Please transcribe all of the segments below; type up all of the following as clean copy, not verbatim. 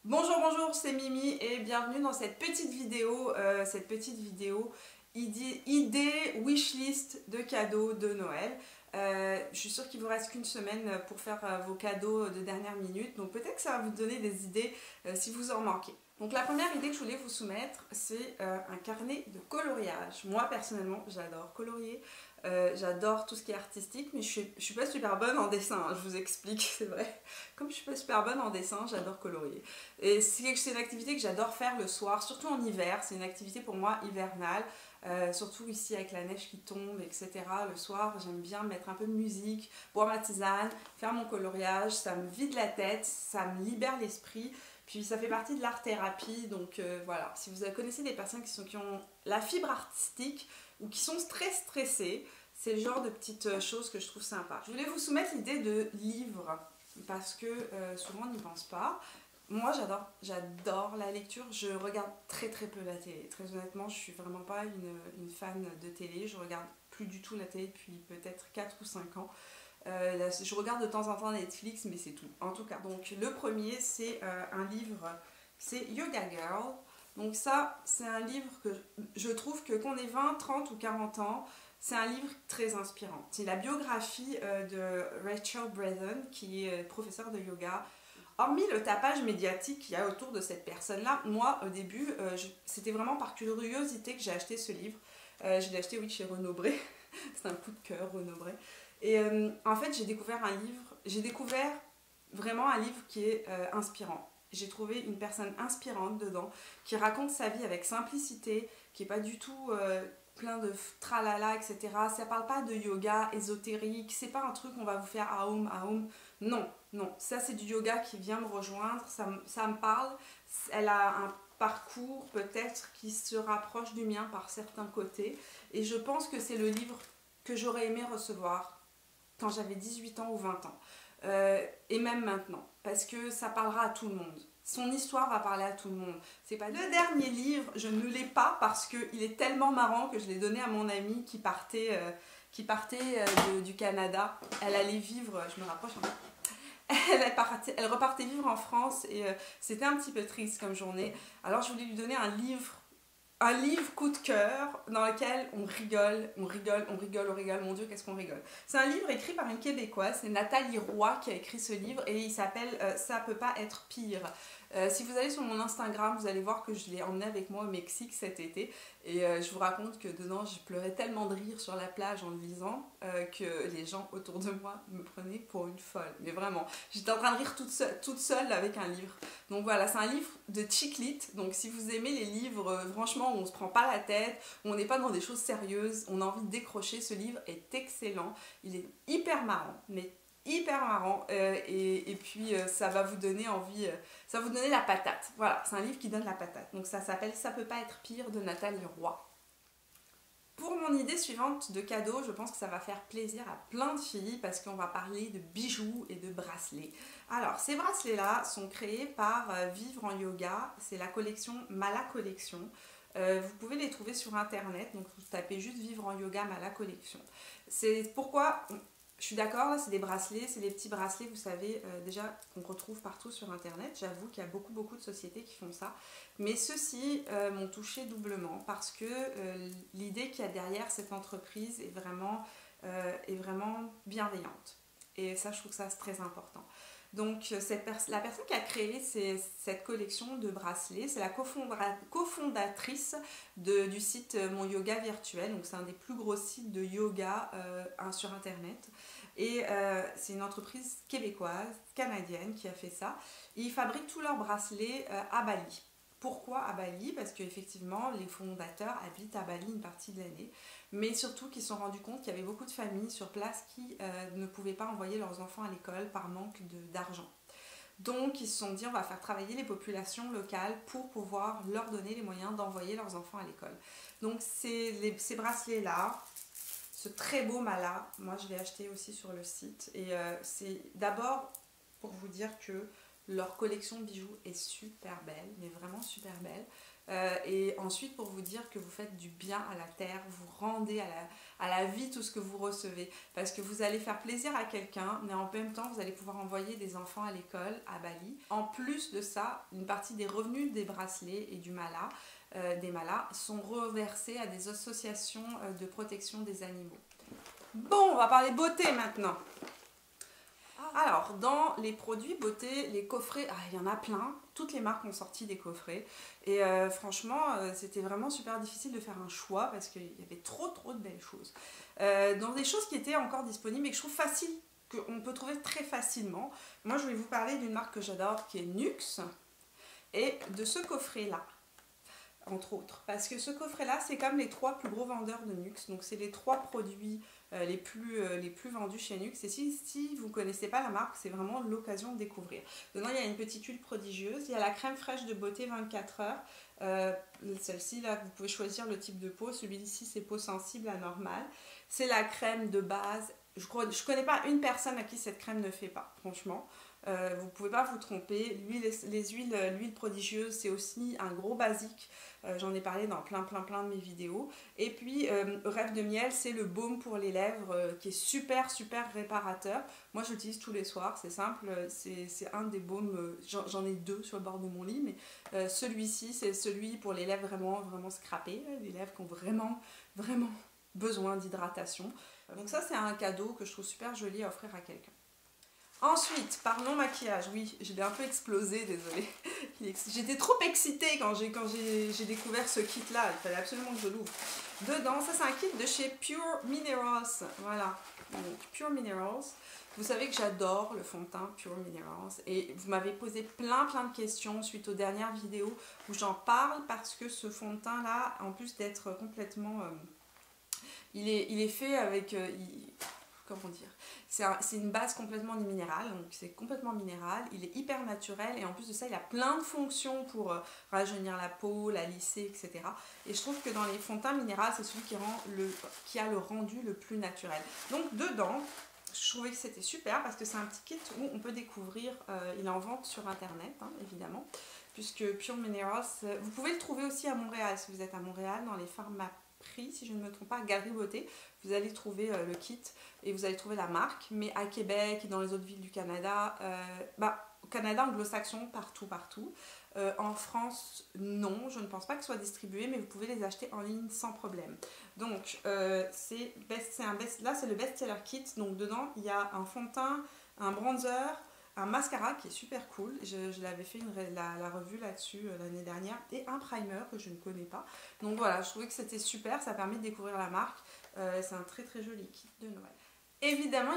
Bonjour, bonjour, c'est Mimi et bienvenue dans cette petite vidéo, idée wishlist de cadeaux de Noël. Je suis sûre qu'il vous reste qu'une semaine pour faire vos cadeaux de dernière minute, donc peut-être que ça va vous donner des idées si vous en manquez. Donc la première idée que je voulais vous soumettre, c'est un carnet de coloriage. Moi personnellement, j'adore colorier. J'adore tout ce qui est artistique, mais je suis pas super bonne en dessin, hein, je vous explique, c'est vrai. Comme je suis pas super bonne en dessin, j'adore colorier. Et c'est une activité que j'adore faire le soir, surtout en hiver. C'est une activité pour moi hivernale, surtout ici avec la neige qui tombe, etc. Le soir, j'aime bien mettre un peu de musique, boire ma tisane, faire mon coloriage. Ça me vide la tête, ça me libère l'esprit. Puis ça fait partie de l'art-thérapie, donc voilà. Si vous connaissez des personnes qui ont la fibre artistique ou qui sont très stressées, c'est le genre de petites choses que je trouve sympa. Je voulais vous soumettre l'idée de livres parce que souvent on n'y pense pas. Moi j'adore la lecture, je regarde très peu la télé. Très honnêtement, je suis vraiment pas une fan de télé, je regarde plus du tout la télé depuis peut-être 4 ou 5 ans. Je regarde de temps en temps Netflix, mais c'est tout. En tout cas, donc le premier c'est un livre, c'est Yoga Girl. Donc ça, c'est un livre que je trouve que qu'on ait 20, 30 ou 40 ans, c'est un livre très inspirant. C'est la biographie de Rachel Breton, qui est professeure de yoga. Hormis le tapage médiatique qu'il y a autour de cette personne-là, moi au début, c'était vraiment par curiosité que j'ai acheté ce livre. Je l'ai acheté, oui, chez Renaud Bré. C'est un coup de cœur, Renaud Bré. Et en fait, j'ai découvert vraiment un livre qui est inspirant. J'ai trouvé une personne inspirante dedans, qui raconte sa vie avec simplicité, qui n'est pas du tout plein de tralala, etc. Ça parle pas de yoga ésotérique, c'est pas un truc qu'on va vous faire aoum, aoum. Non, non, ça c'est du yoga qui vient me rejoindre, ça me parle. Elle a un parcours peut-être qui se rapproche du mien par certains côtés. Et je pense que c'est le livre que j'aurais aimé recevoir quand j'avais 18 ans ou 20 ans. Et même maintenant, parce que ça parlera à tout le monde. Son histoire va parler à tout le monde. C'est pas le dernier livre, je ne l'ai pas parce qu'il est tellement marrant que je l'ai donné à mon amie qui partait du Canada. Elle allait vivre, je me rapproche un peu. Elle repartait vivre en France et c'était un petit peu triste comme journée. Alors je voulais lui donner un livre coup de cœur dans lequel on rigole, on rigole, on rigole, on rigole. Mon Dieu, qu'est-ce qu'on rigole. C'est un livre écrit par une Québécoise, c'est Nathalie Roy qui a écrit ce livre et il s'appelle Ça peut pas être pire. Si vous allez sur mon Instagram, vous allez voir que je l'ai emmené avec moi au Mexique cet été et je vous raconte que dedans, je pleurais tellement de rire sur la plage en le lisant que les gens autour de moi me prenaient pour une folle. Mais vraiment, j'étais en train de rire toute seule avec un livre. Donc voilà, c'est un livre de chick lit. Donc si vous aimez les livres, franchement, où on se prend pas la tête, où on n'est pas dans des choses sérieuses, on a envie de décrocher, ce livre est excellent. Il est hyper marrant, mais hyper marrant. Et puis ça va vous donner envie, ça va vous donner la patate. Voilà, c'est un livre qui donne la patate. Donc ça s'appelle Ça peut pas être pire de Nathalie Roy. Pour mon idée suivante de cadeau, je pense que ça va faire plaisir à plein de filles parce qu'on va parler de bijoux et de bracelets. Alors, ces bracelets-là sont créés par Vivre en Yoga. C'est la collection Mala Collection. Vous pouvez les trouver sur internet, donc vous tapez juste Vivre en Yoga Mala Collection. C'est pourquoi je suis d'accord, là c'est des bracelets, c'est des petits bracelets, vous savez, déjà qu'on retrouve partout sur internet. J'avoue qu'il y a beaucoup de sociétés qui font ça. Mais ceux-ci m'ont touchée doublement parce que l'idée qu'il y a derrière cette entreprise est vraiment bienveillante. Et ça, je trouve que ça c'est très important. Donc la personne qui a créé cette collection de bracelets, c'est la cofondatrice du site Mon Yoga Virtuel. Donc c'est un des plus gros sites de yoga sur internet. Et c'est une entreprise québécoise, canadienne qui a fait ça. Et ils fabriquent tous leurs bracelets à Bali. Pourquoi à Bali? Parce qu'effectivement, les fondateurs habitent à Bali une partie de l'année, mais surtout qu'ils se sont rendus compte qu'il y avait beaucoup de familles sur place qui ne pouvaient pas envoyer leurs enfants à l'école par manque d'argent. Donc ils se sont dit on va faire travailler les populations locales pour pouvoir leur donner les moyens d'envoyer leurs enfants à l'école. Donc ces bracelets-là, ce très beau mala, moi je l'ai acheté aussi sur le site et c'est d'abord pour vous dire que leur collection de bijoux est super belle, mais vraiment super belle. Et ensuite pour vous dire que vous faites du bien à la terre, vous rendez à la vie tout ce que vous recevez, parce que vous allez faire plaisir à quelqu'un, mais en même temps vous allez pouvoir envoyer des enfants à l'école à Bali. En plus de ça, une partie des revenus des bracelets et des malas sont reversés à des associations de protection des animaux. Bon, on va parler beauté maintenant. Alors, dans les produits beauté, les coffrets, il y en a plein. Toutes les marques ont sorti des coffrets. Et franchement, c'était vraiment super difficile de faire un choix parce qu'il y avait trop de belles choses. Dans des choses qui étaient encore disponibles et que je trouve faciles, qu'on peut trouver très facilement. Moi, je vais vous parler d'une marque que j'adore qui est Nuxe et de ce coffret-là. Entre autres, parce que ce coffret-là, c'est comme les 3 plus gros vendeurs de Nuxe. Donc, c'est les 3 produits les plus vendus chez Nuxe. Et si vous ne connaissez pas la marque, c'est vraiment l'occasion de découvrir. Dedans, il y a une petite huile prodigieuse. Il y a la crème fraîche de beauté 24 heures. Celle-ci, là, vous pouvez choisir le type de peau. Celui-ci, c'est peau sensible à normale. C'est la crème de base. Je ne connais pas une personne à qui cette crème ne fait pas, franchement. Vous ne pouvez pas vous tromper. L'huile prodigieuse, c'est aussi un gros basique. J'en ai parlé dans plein de mes vidéos. Et puis, Rêve de miel, c'est le baume pour les lèvres qui est super réparateur. Moi, j'utilise tous les soirs, c'est simple. C'est un des baumes, j'en ai 2 sur le bord de mon lit, mais celui-ci, c'est celui pour les lèvres vraiment scrapées, les lèvres qui ont vraiment besoin d'hydratation. Donc ça, c'est un cadeau que je trouve super joli à offrir à quelqu'un. Ensuite, parlons maquillage. Oui, je l'ai un peu explosé, désolée. J'étais trop excitée quand j'ai découvert ce kit-là. Il fallait absolument que je l'ouvre. Dedans, ça c'est un kit de chez Pure Minerals. Voilà, donc Pure Minerals. Vous savez que j'adore le fond de teint Pure Minerals. Et vous m'avez posé plein de questions suite aux dernières vidéos où j'en parle parce que ce fond de teint-là, en plus d'être complètement... il est fait avec... comment dire, c'est une base complètement minérale, donc c'est complètement minéral, il est hyper naturel et en plus de ça il a plein de fonctions pour rajeunir la peau, la lisser, etc. Et je trouve que dans les fonds de teint minéraux, c'est celui qui a le rendu le plus naturel. Donc dedans, je trouvais que c'était super parce que c'est un petit kit où on peut découvrir, il est en vente sur internet évidemment, puisque Pure Minerals, vous pouvez le trouver aussi à Montréal, si vous êtes à Montréal, dans les pharmaprix, si je ne me trompe pas, Galerie Beauté, vous allez trouver le kit et vous allez trouver la marque, mais à Québec et dans les autres villes du Canada, au Canada anglo-saxon, partout. En France, non, je ne pense pas que ce soit distribué, mais vous pouvez les acheter en ligne sans problème. Donc, là, c'est le best-seller kit. Donc, dedans, il y a un fond de teint, un bronzer, un mascara qui est super cool. Je l'avais fait la revue là-dessus l'année dernière. Et un primer que je ne connais pas. Donc, voilà, je trouvais que c'était super. Ça permet de découvrir la marque. C'est un très joli kit de Noël. Évidemment,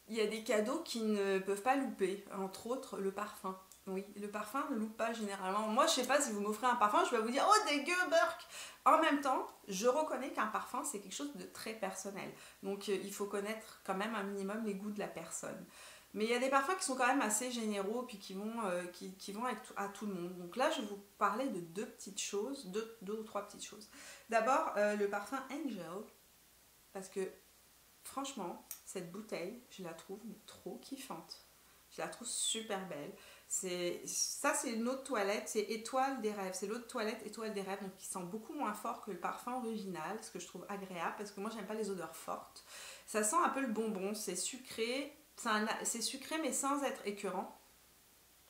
il y a des cadeaux qui ne peuvent pas louper. Entre autres, le parfum. Oui, le parfum ne loupe pas généralement. Moi, je sais pas si vous m'offrez un parfum, je vais vous dire « Oh, dégueu, Burk !» En même temps, je reconnais qu'un parfum, c'est quelque chose de très personnel. Donc, il faut connaître quand même un minimum les goûts de la personne. Mais il y a des parfums qui sont quand même assez généraux, puis qui vont à tout le monde. Donc là, je vais vous parler de deux ou trois petites choses. D'abord, le parfum Angel, parce que franchement, cette bouteille, je la trouve trop kiffante. Je la trouve super belle. C'est une eau de toilette, c'est Étoile des rêves. C'est l'eau de toilette Étoile des rêves, donc qui sent beaucoup moins fort que le parfum original, ce que je trouve agréable, parce que moi, j'aime pas les odeurs fortes. Ça sent un peu le bonbon, c'est sucré, c'est sucré, mais sans être écœurant.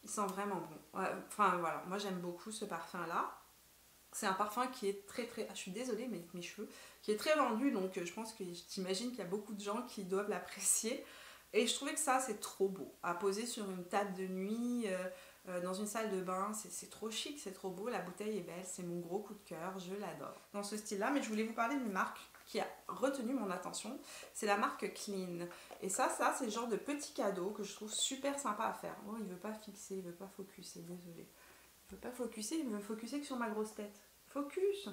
Il sent vraiment bon. Enfin, voilà, moi, j'aime beaucoup ce parfum-là. C'est un parfum qui est très... je suis désolée, mais mes cheveux... qui est très vendu, donc je pense que j'imagine qu'il y a beaucoup de gens qui doivent l'apprécier. Et je trouvais que ça, c'est trop beau. À poser sur une table de nuit, dans une salle de bain, c'est trop chic, c'est trop beau. La bouteille est belle, c'est mon gros coup de cœur, je l'adore. Dans ce style-là, mais je voulais vous parler d'une marque qui a retenu mon attention. C'est la marque Clean. Et ça c'est le genre de petit cadeau que je trouve super sympa à faire. Oh, il veut pas fixer, il veut pas focuser, désolé. Il veut pas focuser, il veut focuser que sur ma grosse tête. Focus!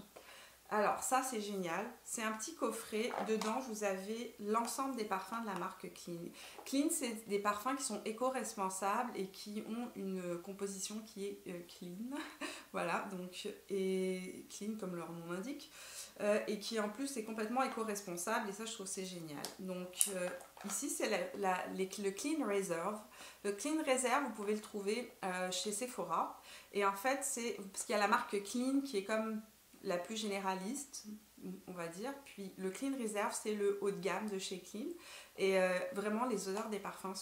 Alors ça c'est génial, c'est un petit coffret, dedans vous avez l'ensemble des parfums de la marque Clean. Clean, c'est des parfums qui sont éco-responsables et qui ont une composition qui est clean, Voilà, donc, et clean comme leur nom l'indique. Et qui en plus est complètement éco-responsable et ça je trouve c'est génial. Donc ici c'est le Clean Reserve. Le Clean Reserve vous pouvez le trouver chez Sephora et en fait c'est parce qu'il y a la marque Clean qui est comme la plus généraliste on va dire, puis le Clean Reserve c'est le haut de gamme de chez Clean et vraiment les odeurs des parfums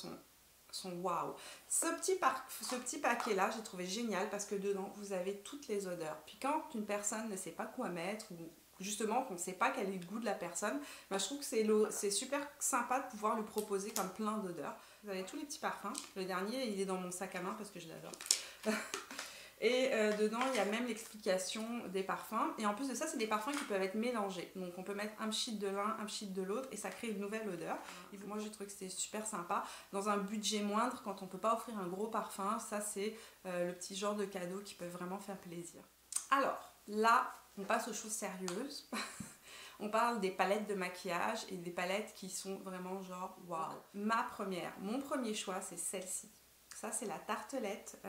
sont waouh. Ce petit paquet là j'ai trouvé génial parce que dedans vous avez toutes les odeurs. Puis quand une personne ne sait pas quoi mettre ou justement qu'on ne sait pas quel est le goût de la personne, ben, je trouve que c'est super sympa de pouvoir lui proposer comme plein d'odeurs. Vous avez tous les petits parfums. Le dernier il est dans mon sac à main parce que je l'adore. Et dedans, il y a même l'explication des parfums. Et en plus de ça, c'est des parfums qui peuvent être mélangés. Donc on peut mettre un pchit de l'un, un pchit de l'autre et ça crée une nouvelle odeur. Et moi, j'ai trouvé que c'était super sympa. Dans un budget moindre, quand on ne peut pas offrir un gros parfum, ça c'est le petit genre de cadeau qui peut vraiment faire plaisir. Alors, là, on passe aux choses sérieuses. On parle des palettes de maquillage et des palettes qui sont vraiment genre waouh. Mon premier choix, c'est celle-ci. Ça, c'est la Tartelette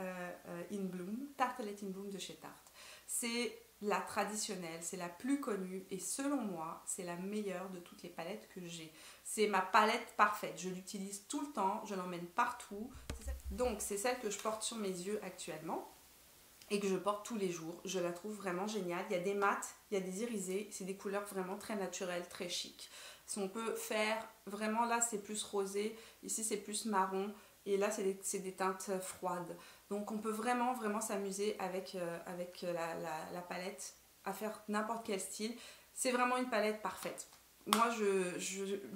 In Bloom, Tartelette In Bloom de chez Tarte. C'est la traditionnelle, c'est la plus connue et selon moi, c'est la meilleure de toutes les palettes que j'ai. C'est ma palette parfaite, je l'utilise tout le temps, je l'emmène partout. Donc, c'est celle que je porte sur mes yeux actuellement et que je porte tous les jours. Je la trouve vraiment géniale. Il y a des mats, il y a des irisés, c'est des couleurs vraiment très naturelles, très chic. Si on peut faire, vraiment là, c'est plus rosé, ici c'est plus marron. Et là, c'est des teintes froides. Donc, on peut vraiment, vraiment s'amuser avec la palette à faire n'importe quel style. C'est vraiment une palette parfaite. Moi,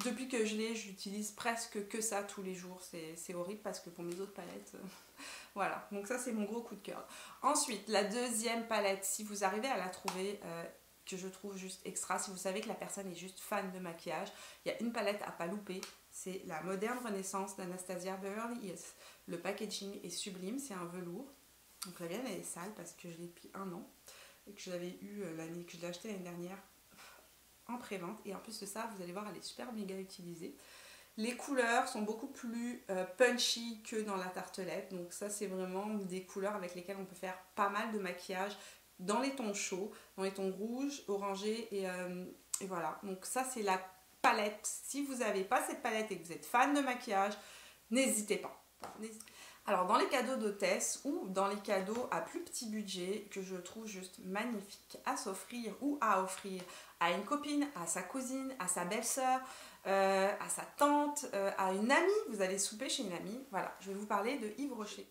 depuis que je l'ai, j'utilise presque que ça tous les jours. C'est horrible parce que pour mes autres palettes... voilà, donc ça, c'est mon gros coup de cœur. Ensuite, la deuxième palette, si vous arrivez à la trouver... que je trouve juste extra, si vous savez que la personne est juste fan de maquillage, il y a une palette à pas louper. C'est la Moderne Renaissance d'Anastasia Beverly Hills. Le packaging est sublime, c'est un velours. Donc la mienne elle est sale parce que je l'ai depuis 1 an et que je l'avais eu l'année que je l'ai acheté l'année dernière en pré-vente. Et en plus de ça, vous allez voir, elle est super méga utilisée. Les couleurs sont beaucoup plus punchy que dans la tartelette. Donc ça, c'est vraiment des couleurs avec lesquelles on peut faire pas mal de maquillage dans les tons chauds, dans les tons rouges, orangés et voilà. Donc ça, c'est la palette. Si vous n'avez pas cette palette et que vous êtes fan de maquillage, n'hésitez pas. Alors dans les cadeaux d'hôtesse ou dans les cadeaux à plus petit budget que je trouve juste magnifique à s'offrir ou à offrir à une copine, à sa cousine, à sa belle-sœur, à sa tante, à une amie, vous allez souper chez une amie, voilà, je vais vous parler de Yves Rocher.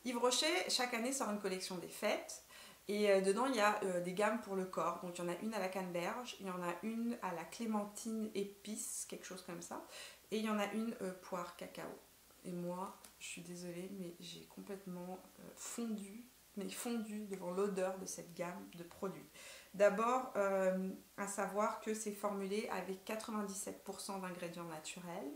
Yves Rocher, chaque année sort une collection des fêtes. Et dedans, il y a des gammes pour le corps. Donc, il y en a une à la canneberge, il y en a une à la clémentine épice, quelque chose comme ça. Et il y en a une poire cacao. Et moi, je suis désolée, mais j'ai complètement fondu devant l'odeur de cette gamme de produits. D'abord, à savoir que c'est formulé avec 97% d'ingrédients naturels,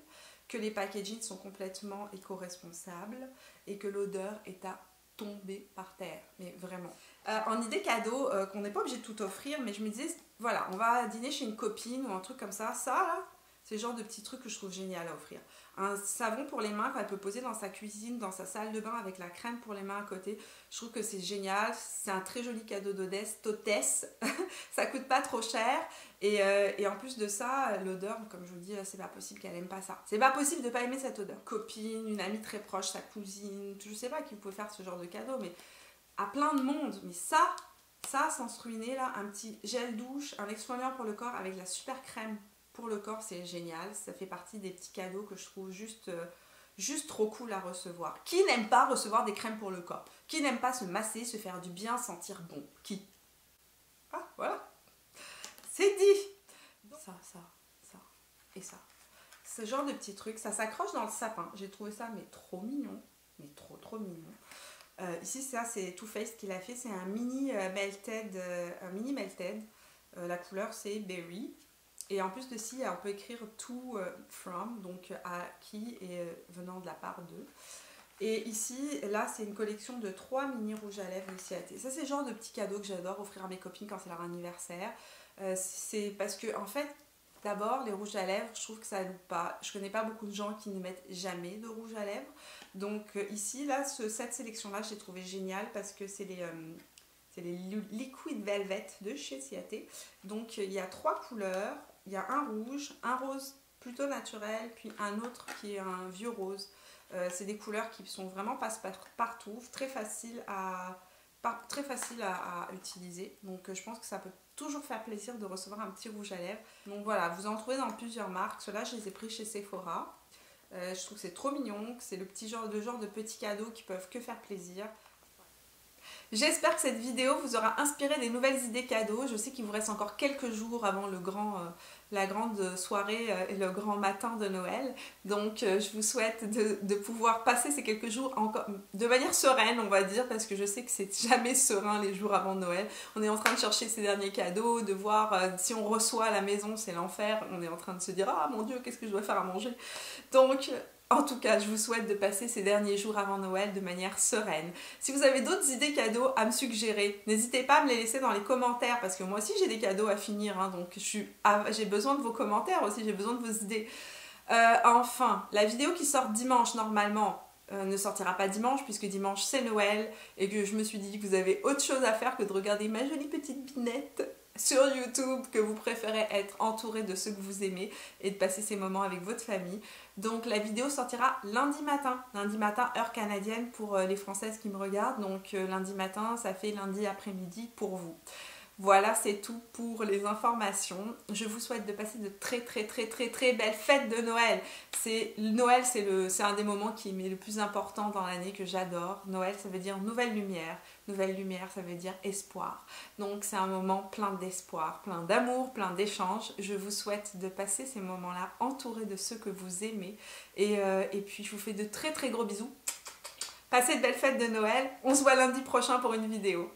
que les packagings sont complètement éco-responsables et que l'odeur est à tomber par terre, mais vraiment. En idée cadeau, qu'on n'est pas obligé de tout offrir, mais je me disais, voilà, on va dîner chez une copine ou un truc comme ça, là, c'est le genre de petit truc que je trouve génial à offrir. Un savon pour les mains qu'elle peut poser dans sa cuisine, dans sa salle de bain avec la crème pour les mains à côté, je trouve que c'est génial, c'est un très joli cadeau d'hôtesse, ça coûte pas trop cher, et en plus de ça, l'odeur, comme je vous dis, c'est pas possible qu'elle aime pas ça. C'est pas possible de pas aimer cette odeur. Copine, une amie très proche, sa cousine, je sais pas qui vous pouvez faire ce genre de cadeau, mais à plein de monde, mais ça sans se ruiner là, un petit gel douche, un exfoliant pour le corps avec la super crème pour le corps, c'est génial, ça fait partie des petits cadeaux que je trouve juste trop cool à recevoir. Qui n'aime pas recevoir des crèmes pour le corps? Qui n'aime pas se masser, se faire du bien, sentir bon? Qui? Ah, voilà, c'est dit. Ça et ça. Ce genre de petits trucs, ça s'accroche dans le sapin, j'ai trouvé ça mais trop mignon, mais trop mignon. Ici, ça c'est Too Faced qui l'a fait, c'est un mini melted. La couleur c'est Berry. Et en plus de ci, on peut écrire to from, donc à qui et venant de la part de. Et ici, là, c'est une collection de 3 mini rouges à lèvres Luciaté. Ça, c'est le genre de petit cadeau que j'adore offrir à mes copines quand c'est leur anniversaire. C'est parce que, en fait, d'abord, les rouges à lèvres, je trouve que ça loupe pas. Je connais pas beaucoup de gens qui ne mettent jamais de rouge à lèvres. Donc ici, là, cette sélection-là, je l'ai trouvée géniale parce que c'est C'est les Liquid Velvet de chez Ciaté. Donc il y a 3 couleurs. Il y a un rouge, un rose plutôt naturel, puis un autre qui est un vieux rose. C'est des couleurs qui sont vraiment passe-partout, très faciles à utiliser. Donc je pense que ça peut toujours faire plaisir de recevoir un petit rouge à lèvres. Donc voilà, vous en trouvez dans plusieurs marques. Ceux-là, je les ai pris chez Sephora. Je trouve que c'est trop mignon, que c'est le genre de petits cadeaux qui peuvent que faire plaisir. J'espère que cette vidéo vous aura inspiré des nouvelles idées cadeaux. Je sais qu'il vous reste encore quelques jours avant la grande soirée et le grand matin de Noël. Donc je vous souhaite de pouvoir passer ces quelques jours encore de manière sereine, on va dire, parce que je sais que c'est jamais serein les jours avant Noël. On est en train de chercher ses derniers cadeaux, de voir si on reçoit à la maison, c'est l'enfer. On est en train de se dire « Ah mon Dieu, qu'est-ce que je dois faire à manger ?» Donc en tout cas, je vous souhaite de passer ces derniers jours avant Noël de manière sereine. Si vous avez d'autres idées cadeaux à me suggérer, n'hésitez pas à me les laisser dans les commentaires, parce que moi aussi j'ai des cadeaux à finir, hein, donc j'ai besoin de vos commentaires aussi, j'ai besoin de vos idées. Enfin, la vidéo qui sort dimanche normalement ne sortira pas dimanche, puisque dimanche c'est Noël, et que je me suis dit que vous avez autre chose à faire que de regarder ma jolie petite binette sur YouTube, que vous préférez être entouré de ceux que vous aimez et de passer ces moments avec votre famille. Donc la vidéo sortira lundi matin heure canadienne pour les Françaises qui me regardent. Donc lundi matin, ça fait lundi après-midi pour vous. Voilà, c'est tout pour les informations. Je vous souhaite de passer de très belles fêtes de Noël. Noël, c'est un des moments qui m'est le plus important dans l'année, que j'adore. Noël, ça veut dire nouvelle lumière. Nouvelle lumière, ça veut dire espoir. Donc c'est un moment plein d'espoir, plein d'amour, plein d'échanges. Je vous souhaite de passer ces moments-là entourés de ceux que vous aimez. Et puis je vous fais de très gros bisous. Passez de belles fêtes de Noël. On se voit lundi prochain pour une vidéo.